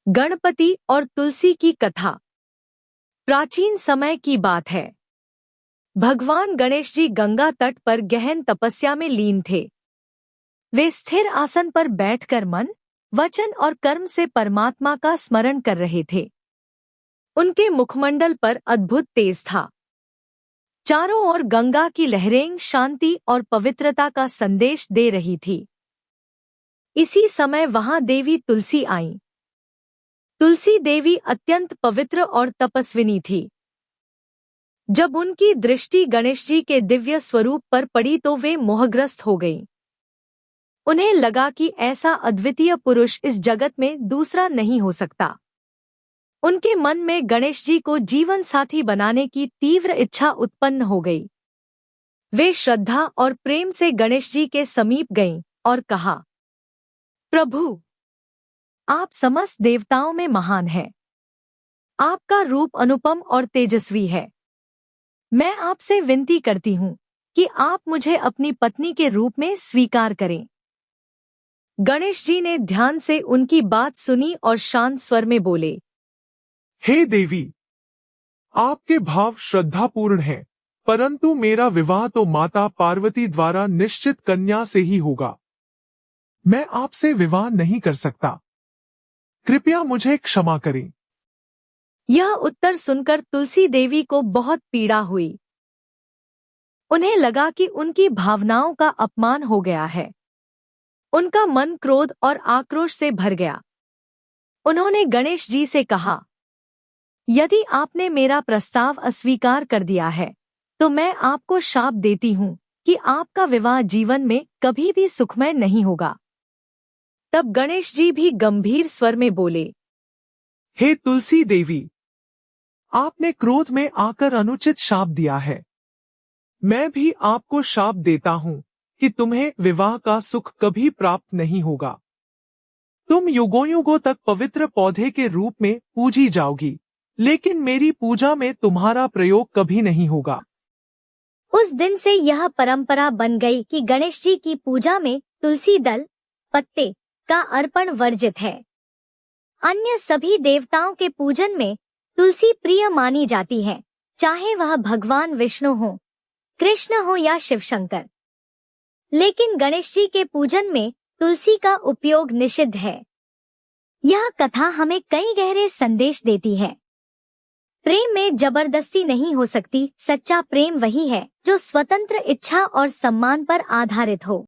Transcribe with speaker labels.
Speaker 1: गणपति और तुलसी की कथा। प्राचीन समय की बात है। भगवान गणेश जी गंगा तट पर गहन तपस्या में लीन थे। वे स्थिर आसन पर बैठकर मन, वचन और कर्म से परमात्मा का स्मरण कर रहे थे। उनके मुखमंडल पर अद्भुत तेज था। चारों ओर गंगा की लहरें शांति और पवित्रता का संदेश दे रही थी। इसी समय वहां देवी तुलसी आईं। तुलसी देवी अत्यंत पवित्र और तपस्विनी थी। जब उनकी दृष्टि गणेश जी के दिव्य स्वरूप पर पड़ी तो वे मोहग्रस्त हो गईं। उन्हें लगा कि ऐसा अद्वितीय पुरुष इस जगत में दूसरा नहीं हो सकता। उनके मन में गणेश जी को जीवन साथी बनाने की तीव्र इच्छा उत्पन्न हो गई। वे श्रद्धा और प्रेम से गणेश जी के समीप गईं और कहा, प्रभु, आप समस्त देवताओं में महान हैं। आपका रूप अनुपम और तेजस्वी है। मैं आपसे विनती करती हूँ कि आप मुझे अपनी पत्नी के रूप में स्वीकार करें। गणेश जी ने ध्यान से उनकी बात सुनी और शांत स्वर में बोले,
Speaker 2: हे देवी, आपके भाव श्रद्धापूर्ण हैं, परंतु मेरा विवाह तो माता पार्वती द्वारा निश्चित कन्या से ही होगा। मैं आपसे विवाह नहीं कर सकता। कृपया मुझे क्षमा करें।
Speaker 1: यह उत्तर सुनकर तुलसी देवी को बहुत पीड़ा हुई। उन्हें लगा कि उनकी भावनाओं का अपमान हो गया है। उनका मन क्रोध और आक्रोश से भर गया। उन्होंने गणेश जी से कहा, यदि आपने मेरा प्रस्ताव अस्वीकार कर दिया है तो मैं आपको शाप देती हूँ कि आपका विवाह जीवन में कभी भी सुखमय नहीं होगा। तब गणेश जी भी गंभीर स्वर में बोले,
Speaker 2: हे तुलसी देवी, आपने क्रोध में आकर अनुचित शाप दिया है। मैं भी आपको शाप देता हूँ कि तुम्हें विवाह का सुख कभी प्राप्त नहीं होगा। तुम युगों युगों तक पवित्र पौधे के रूप में पूजी जाओगी, लेकिन मेरी पूजा में तुम्हारा प्रयोग कभी नहीं होगा।
Speaker 3: उस दिन से यह परंपरा बन गई कि गणेश जी की पूजा में तुलसी दल, पत्ते का अर्पण वर्जित है। अन्य सभी देवताओं के पूजन में तुलसी प्रिय मानी जाती है, चाहे वह भगवान विष्णु हो, कृष्ण हो या शिव शंकर। लेकिन गणेश जी के पूजन में तुलसी का उपयोग निषिद्ध है। यह कथा हमें कई गहरे संदेश देती है। प्रेम में जबरदस्ती नहीं हो सकती। सच्चा प्रेम वही है जो स्वतंत्र इच्छा और सम्मान पर आधारित हो।